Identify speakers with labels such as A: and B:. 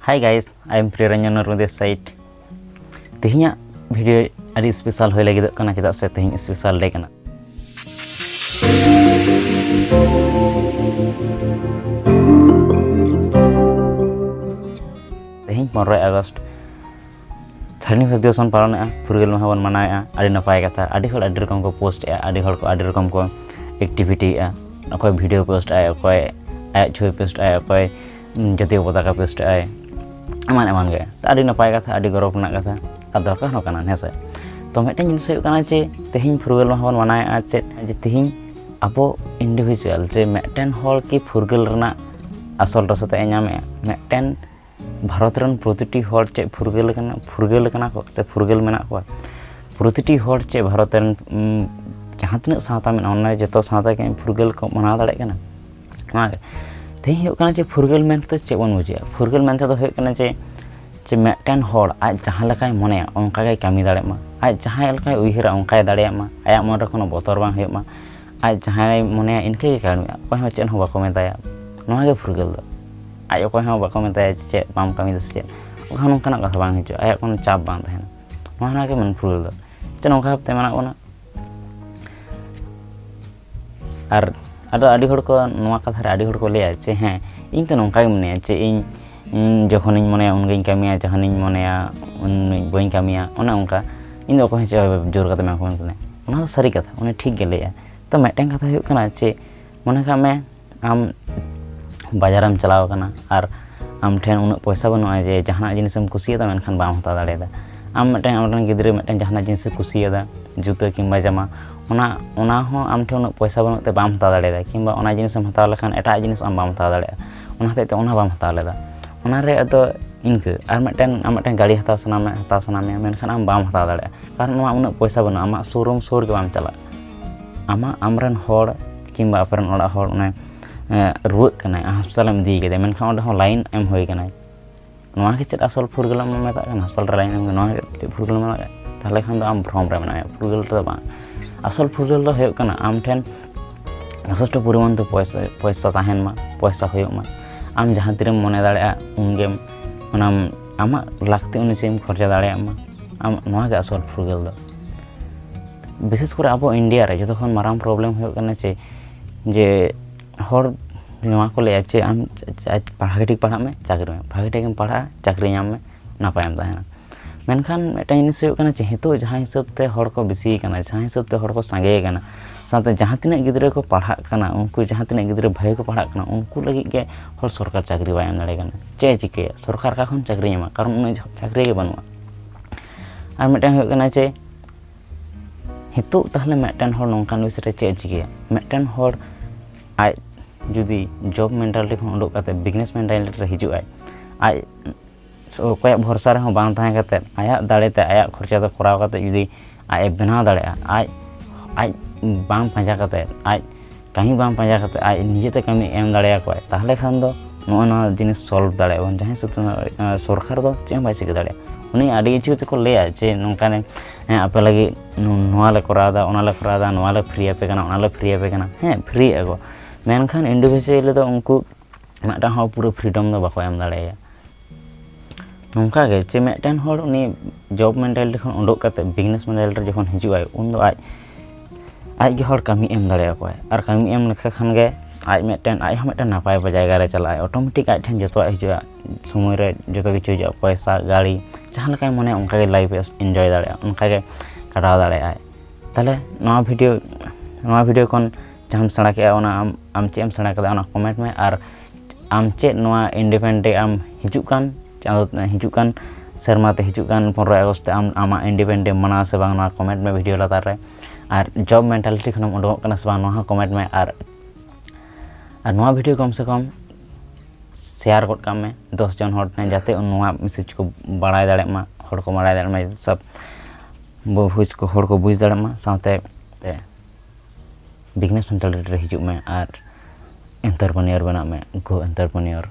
A: Hi guys, I am Priyaranjan from this site. Tihinya video adi special hoy lagi kana cedak se tihin special day kana. Tihin 15 August. Thani Federation parana Furgal Maha bon manaya adi napai katha adi hol adi rokom ko post ya adi hol ko adi rokom ko activity ya okoy video post ay okoy ay choi post ay okoy jatiyo potaka post ay eman ge adi napai katha adi gorop na katha adokah no kana hese to meten jins huyuk kana je tehin Furgal Maha bon manaya je tehin abo individual je meten hol ki Furgal rena asol rasate nyame meten Bharat रन प्रतिटी हर चे फुरगेल कना को से फुरगेल मेना को प्रतिटी हर चे भारत रन जहां तिना साता में ऑनलाइन जतो साता के फुरगेल को मना दाड़े कना मा ते हियो कना चे फुरगेल मेनते चे बन बुझिया फुरगेल मेनते तो हियो कना चे मेटन हर आज जहां लकाय मने ओंका गे कामी दाड़े मा आज जहां लकाय उहिरा ओंका दाड़े मा आया मन रे कोनो बोतर बांग हियो मा आज जहां मने इनके के कामी कोय हो चेन हो बाको मेताया नोहा गे फुरगेल दो आयो कोई हाँ बाको मेताया चे बाम कमी दस चे ओखा नोंकाना कथा बांग हिजो आया कोनो चाप बांग तहना नोहाना के मन फुरगेल दो चे नोंका हप्ते मना कोना आर आदो आडी हड़ को नोवा कथा रे आडी हड़ को लेया चे हैं इन तो नोंका गे मने चे इन जखन इन मने उनगेन कामिया जहान इन मनेया उन बइन कामिया ओना उनका इन दो को चे जोर कते मा को मने ओना दो सारी कथा उनी ठीक गे लेया तो मेटेन कथा हुयु कना चे मने का में आम बाजारम चलाव कना और आम ठेन उन पैसा बनुआ जे जहाना जिनिसम कुसियादा मेनखान बाम हता दाड़ेदा आम मेटेन गिद्रे मेटेन जहाना जिनिस कुसियादा जुता किंबा जामा ओना हो आम ठेन उन पैसा बनुते बाम हता दाड़ेदा किंबा ओना जिनिसम हताव लेखान एटा जिनिस आम बाम हता दाड़ेया ओना हतेते ओना बाम हता लेदा ओना रे अदो इनके और मेटेन गाड़ी हताव सनामे मेनखान आम बाम हता दाड़ेया कारण ओना उन पैसा बनु आमा शोरूम सोर के बाम चला आमा आमरन हड़ किंबा अपरन ओड़ा हड़ ओने रुक कना हस्पताल में दी के मेनखा ओंडे हो लाइन एम होय कना नोआ के चेत असल फुरगल में मेता कना हस्पताल लाइन एम नोआ के फुरगल में ताले खान दो आम भ्रम रे मना फुरगल तो बा असल फुरगल दो होय कना आम ठेन यथेष्ट परिमाण तो पैसा ताहेन मा पैसा होय मा आम जहां तिरे मने दाड़े उनगे ओना आमा लागते उनी सेम खर्चा दाड़े मा आम नोआ के असल फुरगल दो विशेष करे अब इंडिया रे जतखन माराम प्रॉब्लम होय कना जे हर नोआ को ले चे आम पढ़ा ठीक पढ़ा में चाकरी में भागे ठीक पढ़ा चाकरी नाम में नापायम ताहेना मेनखान मेटा जिनिस होय कना चे हितो जहां हिसाब ते हर को बेसी कना जहां हिसाब ते हर को संगे कना साथे जहां तिना गिद्रे को पढ़ा कना उनको जहां तिना गिद्रे भाई को पढ़ा कना उनको लगी के हर सरकार चाकरी बाय एम दाड़े कना चे चिके सरकार का खन चाकरी एमा कारण उन चाकरी के बनवा और मेटा होय कना चे हितो ताहले मेटन हर नोंकान विषय चे चिके मेटन हर आज जुदी जॉब मेंटालिटी खन उडुक काते बिजनेस मेंटालिटी रे हिजु आज कोया भरोसा रे हो बांग ताहे काते आया दाड़े ते आया खर्चा तो कराव काते जुदी आय बनाव दाड़े आज बांग पांजा काते आज कहीं बांग पांजा काते आज निजे ते कमी एम दाड़े को ताहले खान दो नो जिनिस सॉल्व दाड़े बन जहां सब सरकार दो चे बाय सिक दाड़े उनी आडी किछु ते को लेया जे नोंकाने आपे लगी नोआ ले करादा ओना ले करादा नोआ ले फ्री आपे कना ओना ले फ्री आपे कना हे फ्री एगो मेनखान इंडिविजुअल दो उनको मेटा हो पूरा फ्रीडम दो बाको एम दाड़ेया नोंका गे चे मेटन हर उनी जॉब मेंटालिटी खन उडुक काते बिजनेस मेंटालिटी जखन हिजु आय उन दो आज गे हर कामी एम दाड़ेया को और कामी एम लेखा खान गे आज मेटन नापाय जायगा रे चला ऑटोमेटिक आज ठन जतो हिजु समय रे जतो किछु हिजु पैसा गाड़ी जहां लकाय मने उनका गे लाइफ एंजॉय दाड़ेया उनका गे कटाव दाड़ेया ताले नवा वीडियो कौन जहां सेड़ा के आम चेम सेड़ा कदा ओना कमेंट में और आम चे नवा इंडिपेंडेंट आम हिजुकान हिजुकान शर्माते हिजुकान 15 अगस्त आम आमा इंडिपेंडेंट मना से बांग नवा कमेंट में वीडियो लातार रे और जॉब मेंटालिटी खनम उडोक कना से बांग नवा कमेंट में और नवा वीडियो कम से कम शेयर गड काम में 10 जन हर ने जाते नवा मैसेज को बाड़ाय दाड़े मा हर को बाड़ाय दाड़े मा सब बुझ को हर को बुझ दाड़े मा साथे बिजनेस मेंटालिटी रे हिजु में और एंटरप्रेन्योर बना में गो एंटरप्रेन्योर